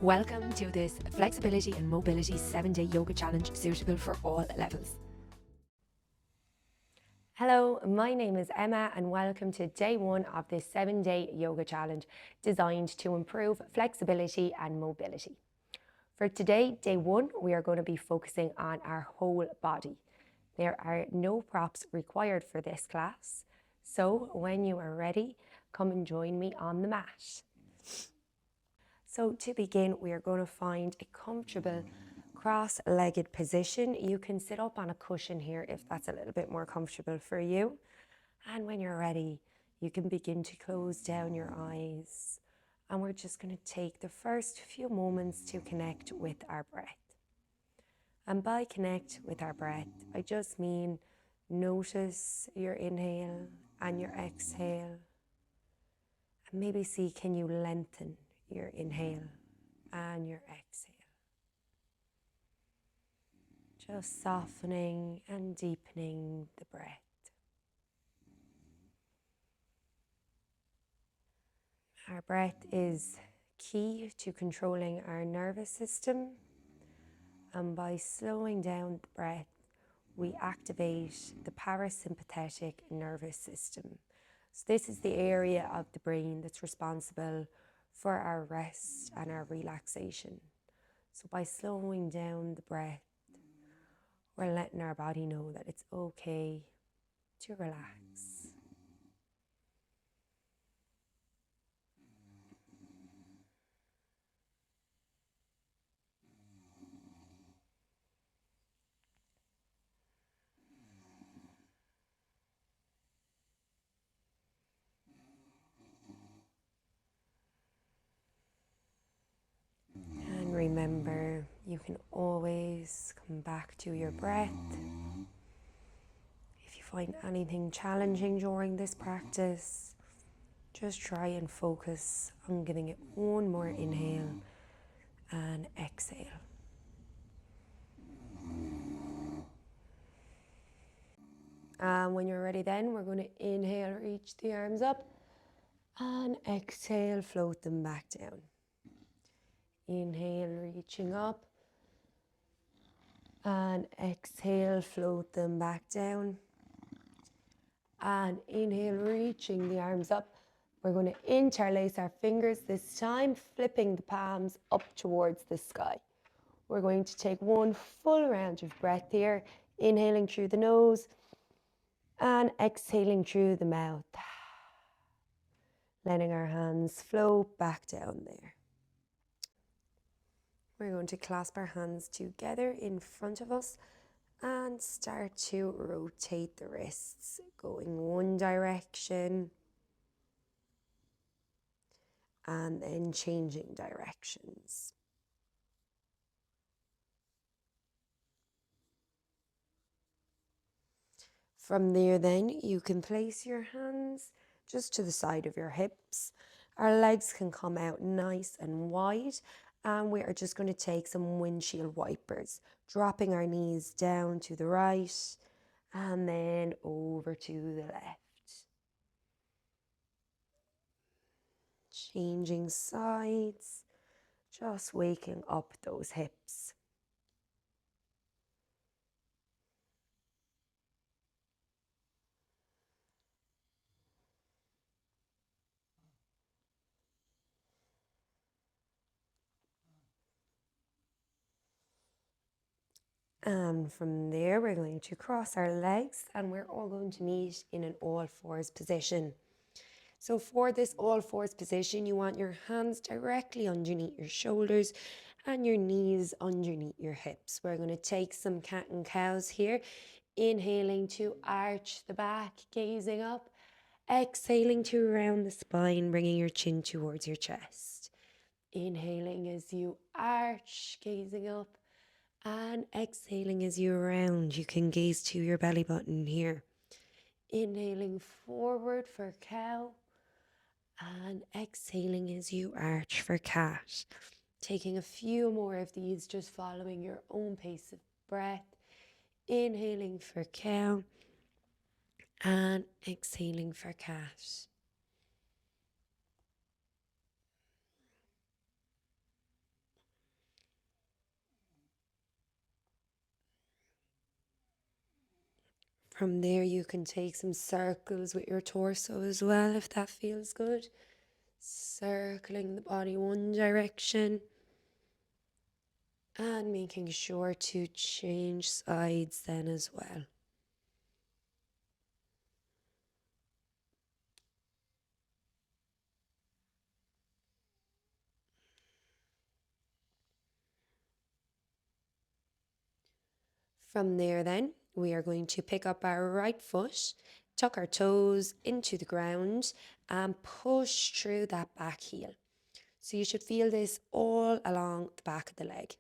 Welcome to this Flexibility and Mobility 7-Day Yoga Challenge suitable for all levels. Hello, my name is Emma and welcome to day one of this 7-day yoga challenge designed to improve flexibility and mobility. For today, day one, we are going to be focusing on our whole body. There are no props required for this class, so when you are ready, come and join me on the mat. So to begin, we are going to find a comfortable cross-legged position. You can sit up on a cushion here if that's a little bit more comfortable for you. And when you're ready, you can begin to close down your eyes. And we're just going to take the first few moments to connect with our breath. And by connect with our breath, I just mean notice your inhale and your exhale. And maybe see, can you lengthen your inhale and your exhale? Just softening and deepening the breath. Our breath is key to controlling our nervous system, and by slowing down the breath, we activate the parasympathetic nervous system. So this is the area of the brain that's responsible for our rest and our relaxation. So by slowing down the breath, we're letting our body know that it's okay to relax. And remember, you can always come back to your breath. If you find anything challenging during this practice, just try and focus on giving it one more inhale and exhale. And when you're ready then, we're going to inhale, reach the arms up, and exhale, float them back down. Inhale, reaching up, and exhale, float them back down. And inhale, reaching the arms up. We're going to interlace our fingers this time, flipping the palms up towards the sky. We're going to take one full round of breath here, inhaling through the nose and exhaling through the mouth. Letting our hands float back down there. We're going to clasp our hands together in front of us and start to rotate the wrists, going one direction and then changing directions. From there then, you can place your hands just to the side of your hips. Our legs can come out nice and wide, and we are just going to take some windshield wipers, dropping our knees down to the right and then over to the left. Changing sides, just waking up those hips. And from there, we're going to cross our legs and we're all going to meet in an all fours position. So for this all fours position, you want your hands directly underneath your shoulders and your knees underneath your hips. We're going to take some cat and cows here. Inhaling to arch the back, gazing up. Exhaling to round the spine, bringing your chin towards your chest. Inhaling as you arch, gazing up. And exhaling as you round. You can gaze to your belly button here. Inhaling forward for cow. And exhaling as you arch for cat. Taking a few more of these, just following your own pace of breath. Inhaling for cow. And exhaling for cat. From there, you can take some circles with your torso as well, if that feels good. Circling the body one direction and making sure to change sides then as well. From there then, we are going to pick up our right foot, tuck our toes into the ground and push through that back heel. So you should feel this all along the back of the leg.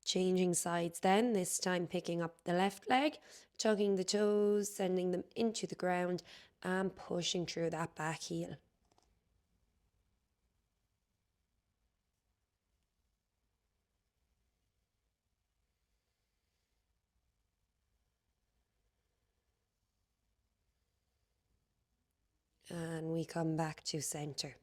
Changing sides then, this time picking up the left leg, tugging the toes, sending them into the ground and pushing through that back heel. And we come back to center.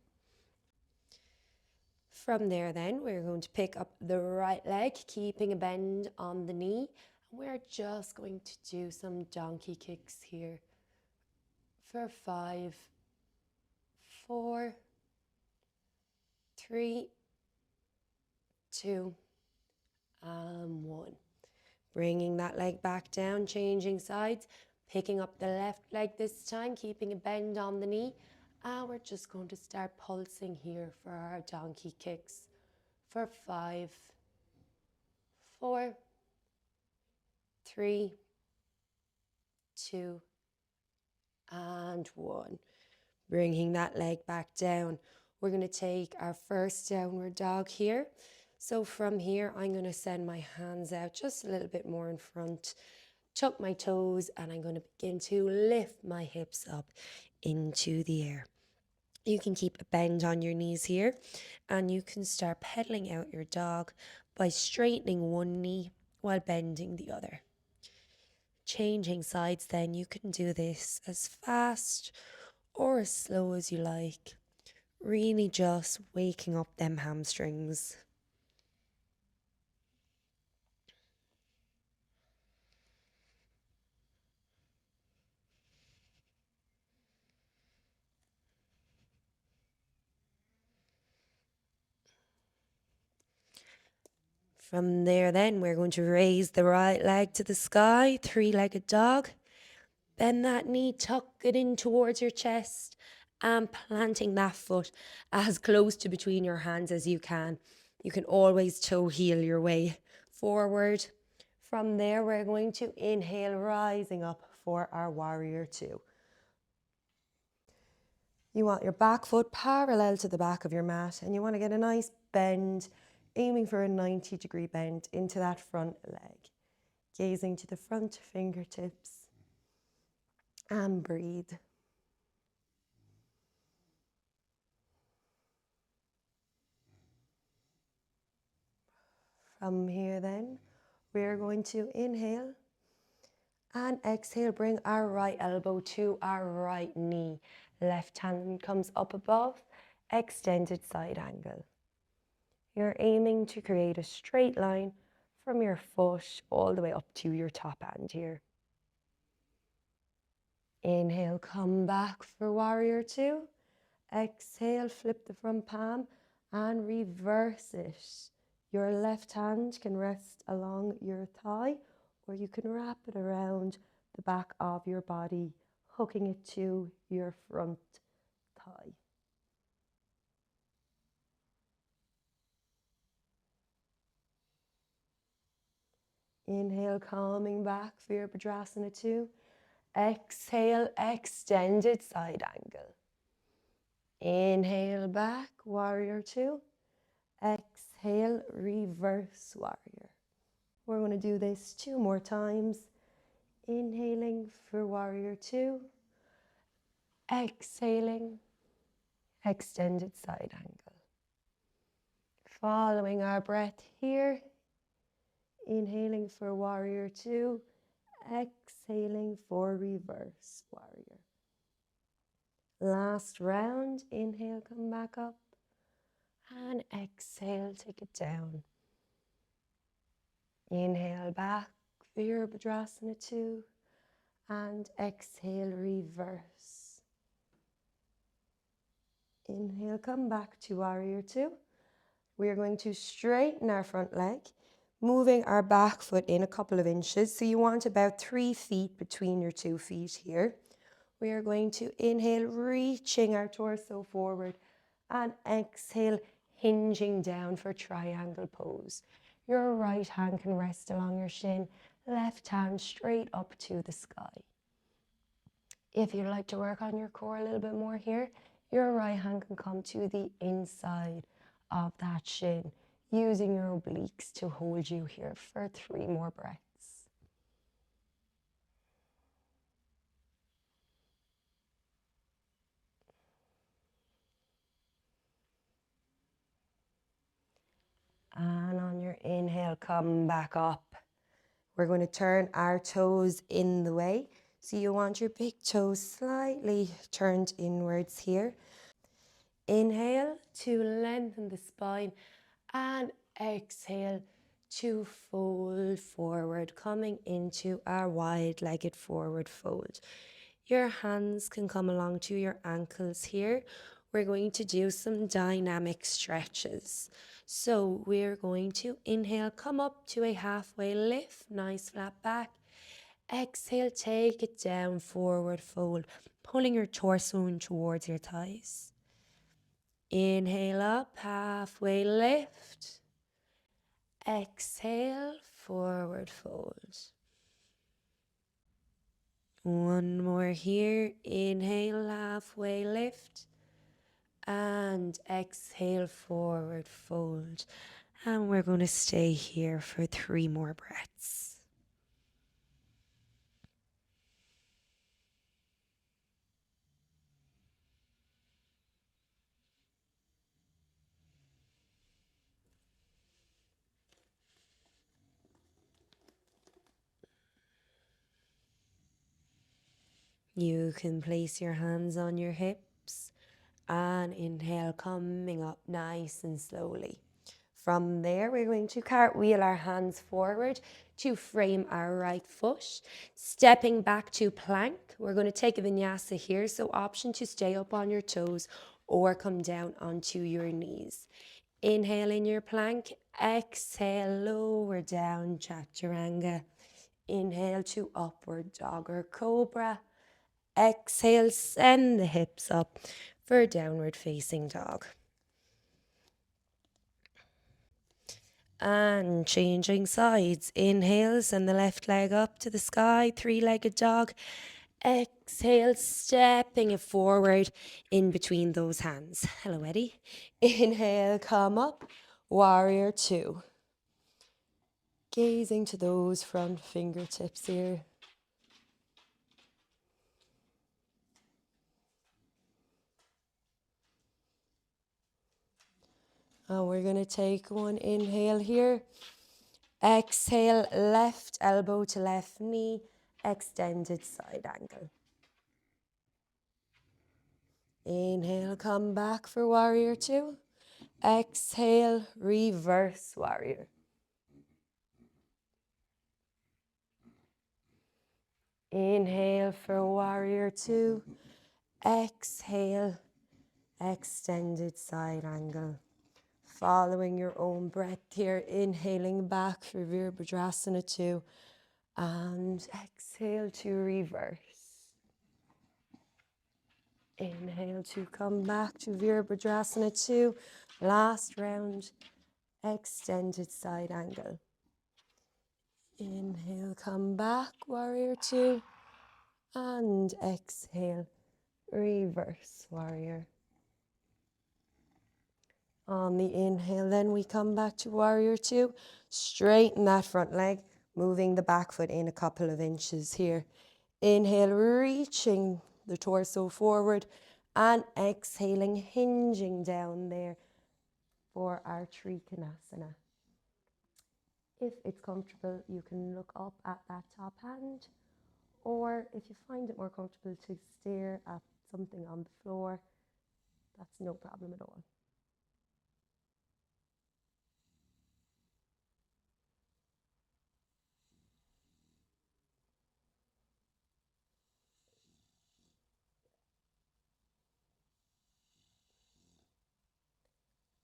From there then, we're going to pick up the right leg, keeping a bend on the knee. We're just going to do some donkey kicks here for 5, 4, 3, 2, and 1. Bringing that leg back down, changing sides, picking up the left leg this time, keeping a bend on the knee. And we're just going to start pulsing here for our donkey kicks for 5, 4, 3, 2, and 1. Bringing that leg back down. We're going to take our first downward dog here. So from here, I'm going to send my hands out just a little bit more in front, tuck my toes, and I'm going to begin to lift my hips up into the air. You can keep a bend on your knees here, and you can start pedaling out your dog by straightening one knee while bending the other. Changing sides then, you can do this as fast or as slow as you like. Really just waking up them hamstrings. From there then, we're going to raise the right leg to the sky, 3-legged dog. Bend that knee, tuck it in towards your chest and planting that foot as close to between your hands as you can. You can always toe heel your way forward. From there, we're going to inhale, rising up for our warrior 2. You want your back foot parallel to the back of your mat, and you want to get a nice bend, aiming for a 90-degree bend into that front leg. Gazing to the front fingertips and breathe. From here then, we're going to inhale and exhale, bring our right elbow to our right knee. Left hand comes up above, extended side angle. You're aiming to create a straight line from your foot all the way up to your top hand here. Inhale, come back for warrior 2. Exhale, flip the front palm and reverse it. Your left hand can rest along your thigh, or you can wrap it around the back of your body, hooking it to your front thigh. Inhale, coming back for your Vajrasana 2. Exhale, extended side angle. Inhale back, warrior 2. Exhale, reverse warrior. We're going to do this 2 more times. Inhaling for warrior 2. Exhaling, extended side angle. Following our breath here. Inhaling for warrior two, exhaling for reverse warrior. Last round, inhale, come back up, and exhale, take it down. Inhale back, Virabhadrasana 2, and exhale, reverse. Inhale, come back to warrior two. We are going to straighten our front leg, moving our back foot in a couple of inches. So you want about 3 feet between your 2 feet here. We are going to inhale, reaching our torso forward, and exhale, hinging down for triangle pose. Your right hand can rest along your shin, left hand straight up to the sky. If you'd like to work on your core a little bit more here, your right hand can come to the inside of that shin, using your obliques to hold you here for 3 more breaths. And on your inhale, come back up. We're going to turn our toes in the way. So you want your big toes slightly turned inwards here. Inhale to lengthen the spine, and exhale to fold forward, coming into our wide-legged forward fold. Your hands can come along to your ankles here. We're going to do some dynamic stretches. So we're going to inhale, come up to a halfway lift, nice flat back. Exhale, take it down, forward fold, pulling your torso in towards your thighs. Inhale up, halfway lift. Exhale, forward fold. One more here. Inhale, halfway lift. And exhale, forward fold. And we're going to stay here for 3 more breaths. You can place your hands on your hips and inhale, coming up nice and slowly. From there, we're going to cartwheel our hands forward to frame our right foot. Stepping back to plank, we're going to take a vinyasa here. So option to stay up on your toes or come down onto your knees. Inhale in your plank, exhale, lower down, chaturanga. Inhale to upward dog or cobra. Exhale, send the hips up for downward facing dog. And changing sides. Inhale, send the left leg up to the sky, 3-legged dog. Exhale, stepping it forward in between those hands. Hello, Eddie. Inhale, come up, warrior two. Gazing to those front fingertips here. And we're going to take one inhale here. Exhale, left elbow to left knee, extended side angle. Inhale, come back for warrior two. Exhale, reverse warrior. Inhale for warrior two. Exhale, extended side angle. Following your own breath here, inhaling back for Virabhadrasana 2 and exhale to reverse. Inhale to come back to Virabhadrasana 2. Last round, extended side angle. Inhale, come back, warrior two. And exhale, reverse warrior. On the inhale, then we come back to warrior two. Straighten that front leg, moving the back foot in a couple of inches here. Inhale, reaching the torso forward. And exhaling, hinging down there for our Trikonasana. If it's comfortable, you can look up at that top hand, or if you find it more comfortable to stare at something on the floor, that's no problem at all.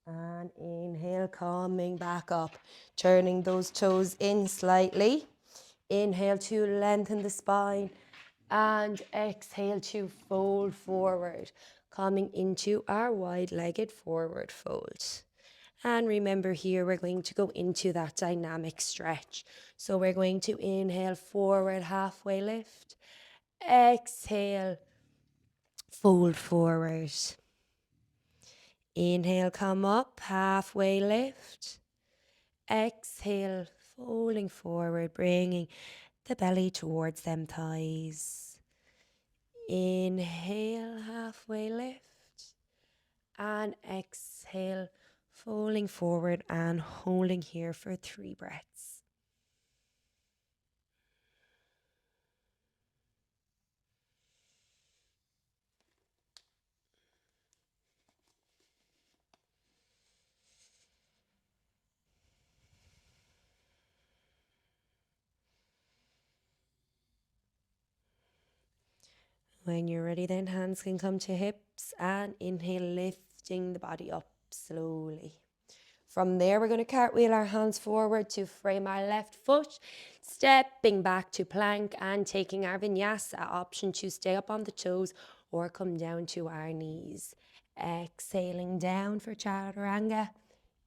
And inhale, coming back up, turning those toes in slightly. Inhale to lengthen the spine, and exhale to fold forward, coming into our wide-legged forward fold. And remember here, we're going to go into that dynamic stretch. So we're going to inhale, forward halfway lift. Exhale, fold forward. Inhale, come up, halfway lift. Exhale, folding forward, bringing the belly towards them thighs. Inhale, halfway lift. And exhale, folding forward and holding here for 3 breaths. When you're ready, then hands can come to hips, and inhale, lifting the body up slowly. From there, we're going to cartwheel our hands forward to frame our left foot, stepping back to plank and taking our vinyasa, option to stay up on the toes or come down to our knees. Exhaling down for chaturanga,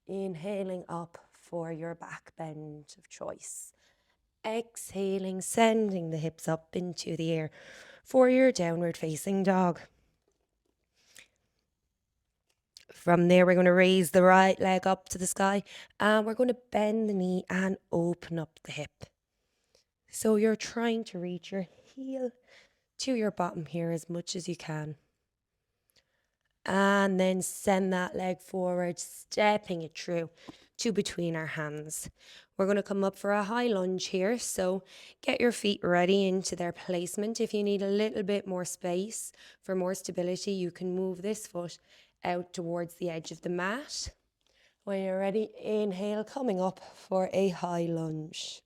inhaling up for your back bend of choice. Exhaling, sending the hips up into the air for your downward facing dog. From there, we're going to raise the right leg up to the sky, and we're going to bend the knee and open up the hip. So you're trying to reach your heel to your bottom here as much as you can. And then send that leg forward, stepping it through to between our hands. We're going to come up for a high lunge here, so get your feet ready into their placement. If you need a little bit more space for more stability, you can move this foot out towards the edge of the mat. When you're ready, inhale, coming up for a high lunge.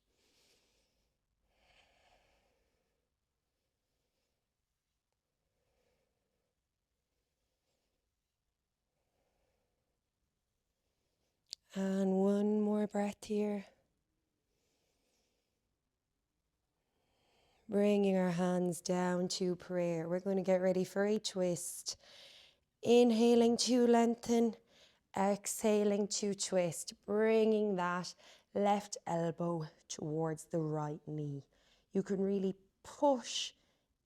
And one more breath here. Bringing our hands down to prayer. We're going to get ready for a twist. Inhaling to lengthen, exhaling to twist, bringing that left elbow towards the right knee. You can really push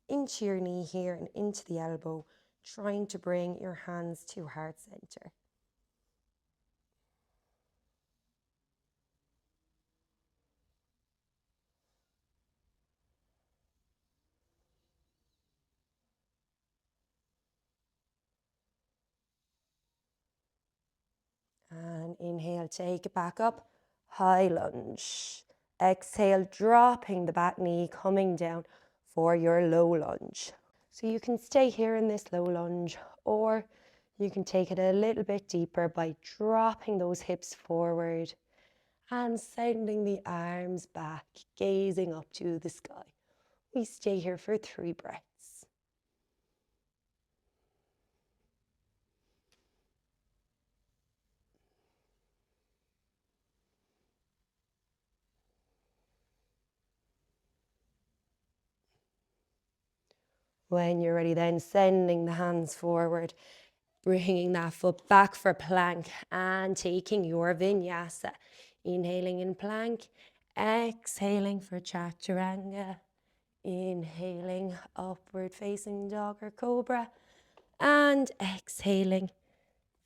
into your knee here and into the elbow, trying to bring your hands to heart center. And inhale, take it back up, high lunge. Exhale, dropping the back knee, coming down for your low lunge. So you can stay here in this low lunge, or you can take it a little bit deeper by dropping those hips forward and sending the arms back, gazing up to the sky. We stay here for 3 breaths. When you're ready, then sending the hands forward, bringing that foot back for plank and taking your vinyasa. Inhaling in plank, exhaling for chaturanga. Inhaling, upward facing dog or cobra, and exhaling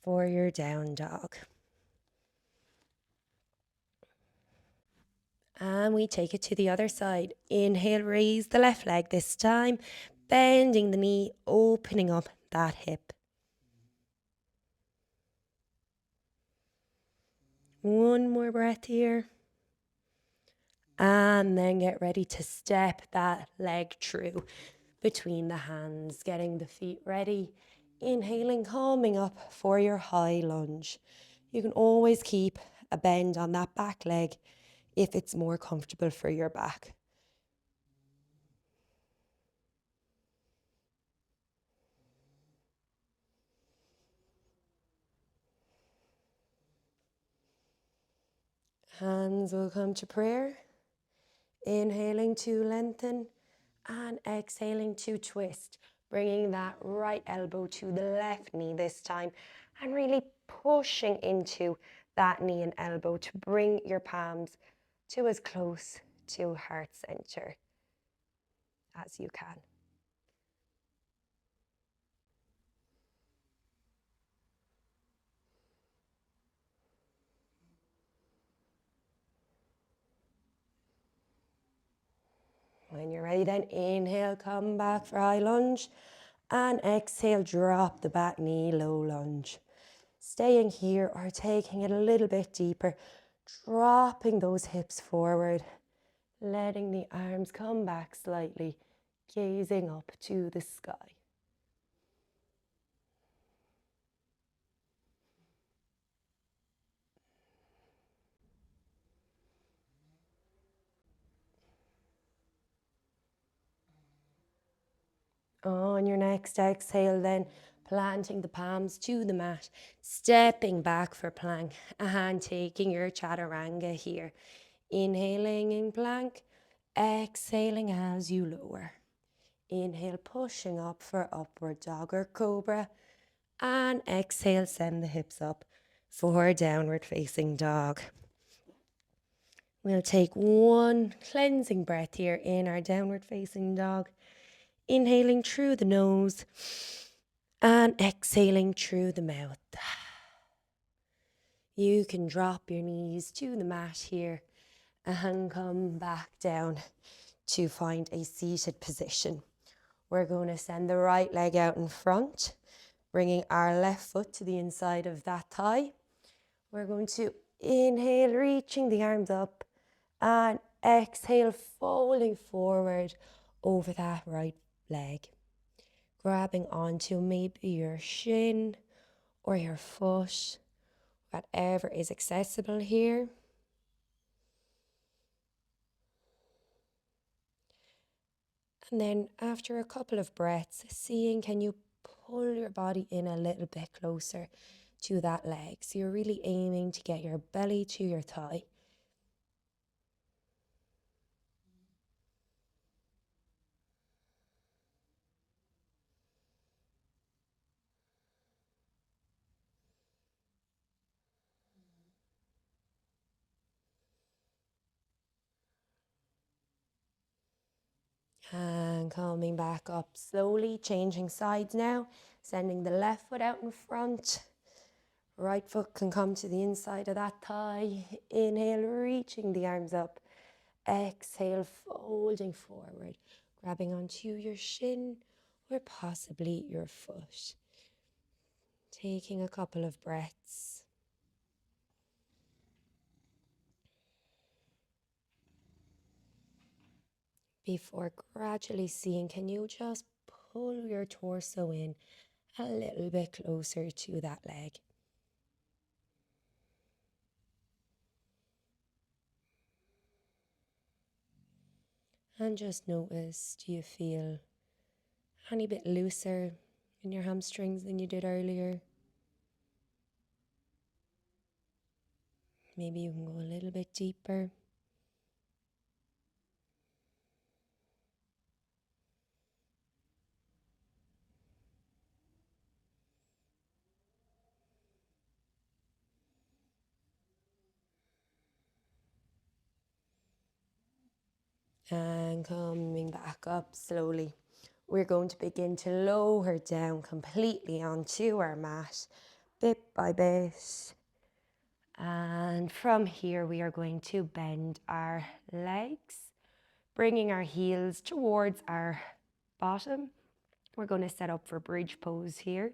for your down dog. And we take it to the other side. Inhale, raise the left leg this time, bending the knee, opening up that hip. One more breath here. And then get ready to step that leg through between the hands, getting the feet ready. Inhaling, coming up for your high lunge. You can always keep a bend on that back leg if it's more comfortable for your back. Hands will come to prayer. Inhaling to lengthen and exhaling to twist. Bringing that right elbow to the left knee this time and really pushing into that knee and elbow to bring your palms to as close to heart center as you can. When you're ready, then inhale, come back for high lunge, and exhale, drop the back knee, low lunge. Staying here or taking it a little bit deeper, dropping those hips forward, letting the arms come back slightly, gazing up to the sky. On your next exhale, then planting the palms to the mat, stepping back for plank and taking your chaturanga here. Inhaling in plank, exhaling as you lower. Inhale, pushing up for upward dog or cobra, and exhale, send the hips up for downward facing dog. We'll take one cleansing breath here in our downward facing dog. Inhaling through the nose and exhaling through the mouth. You can drop your knees to the mat here and come back down to find a seated position. We're going to send the right leg out in front, bringing our left foot to the inside of that thigh. We're going to inhale, reaching the arms up, and exhale, folding forward over that right leg. Grabbing onto maybe your shin or your foot, whatever is accessible here. And then after a couple of breaths, seeing can you pull your body in a little bit closer to that leg. So you're really aiming to get your belly to your thigh. And coming back up slowly, changing sides now, sending the left foot out in front. Right foot can come to the inside of that thigh. Inhale, reaching the arms up. Exhale, folding forward, grabbing onto your shin or possibly your foot. Taking a couple of breaths. Before gradually seeing, can you just pull your torso in a little bit closer to that leg? And just notice, do you feel any bit looser in your hamstrings than you did earlier? Maybe you can go a little bit deeper. And coming back up slowly. We're going to begin to lower down completely onto our mat, bit by bit. And from here, we are going to bend our legs, bringing our heels towards our bottom. We're going to set up for bridge pose here.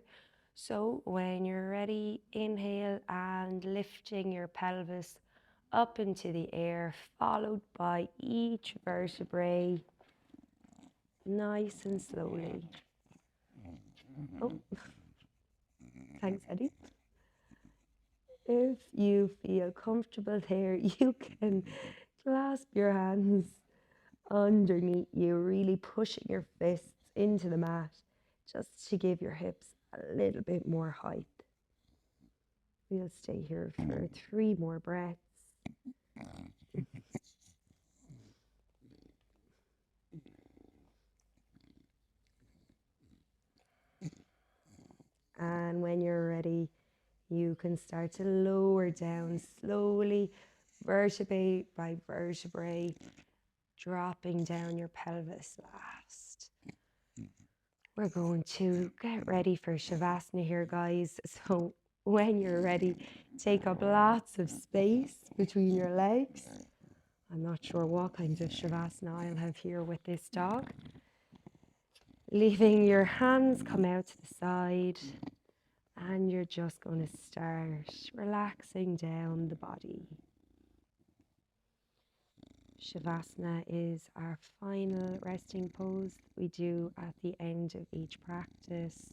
So when you're ready, inhale and lifting your pelvis up into the air, followed by each vertebrae, nice and slowly. Oh, thanks, Eddie. If you feel comfortable there, you can clasp your hands underneath you, really pushing your fists into the mat just to give your hips a little bit more height. We'll stay here for 3 more breaths. And when you're ready, you can start to lower down slowly, vertebrae by vertebrae, dropping down your pelvis last. We're going to get ready for Savasana here, guys. So when you're ready, take up lots of space between your legs. I'm not sure what kinds of Savasana I'll have here with this dog. Leaving your hands come out to the side, and you're just going to start relaxing down the body. Shavasana is our final resting pose that we do at the end of each practice.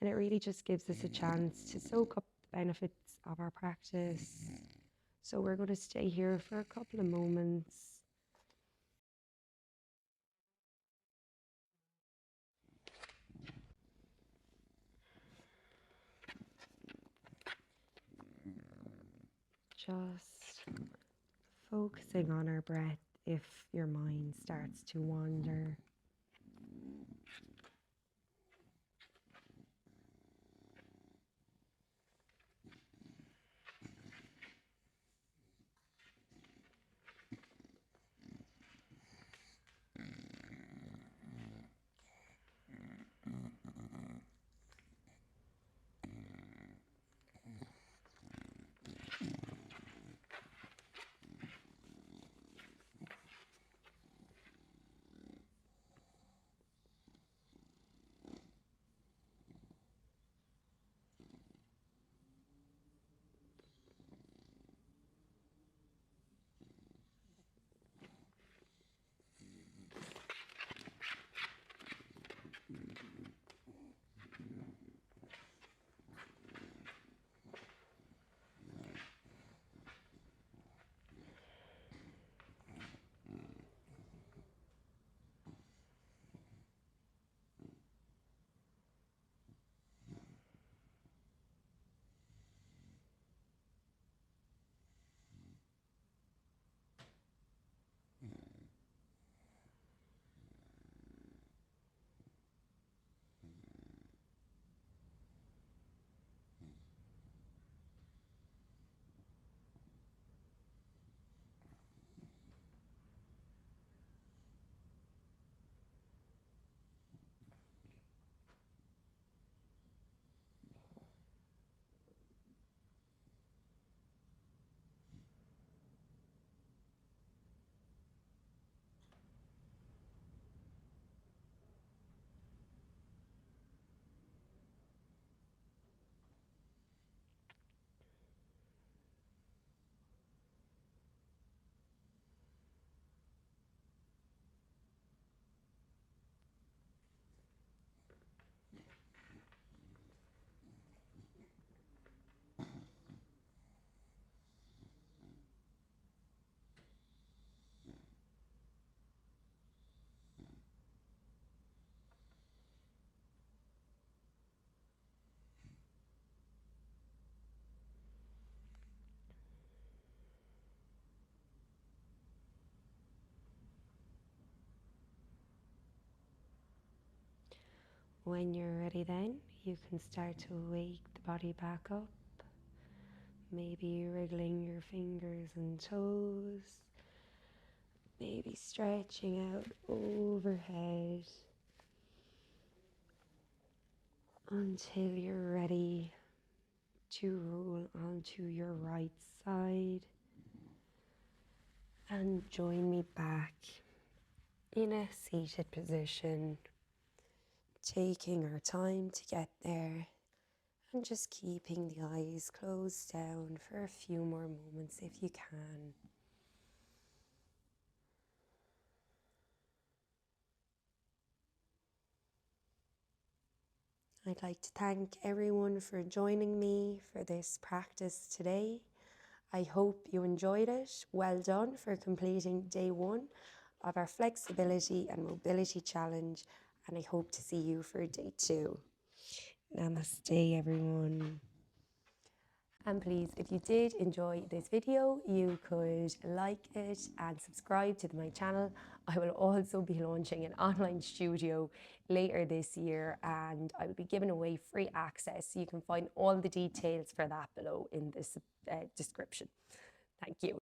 And it really just gives us a chance to soak up the benefits of our practice. So we're going to stay here for a couple of moments. Just focusing on our breath if your mind starts to wander. When you're ready then, you can start to wake the body back up. Maybe wriggling your fingers and toes. Maybe stretching out overhead until you're ready to roll onto your right side. And join me back in a seated position, taking our time to get there And just keeping the eyes closed down for a few more moments if you can. I'd like to thank everyone for joining me for this practice today. I hope you enjoyed it. Well done for completing day 1 of our flexibility and mobility challenge, and I hope to see you for day 2. Namaste, everyone. And please, if you did enjoy this video, you could like it and subscribe to my channel. I will also be launching an online studio later this year, and I will be giving away free access. You can find all the details for that below in this description. Thank you.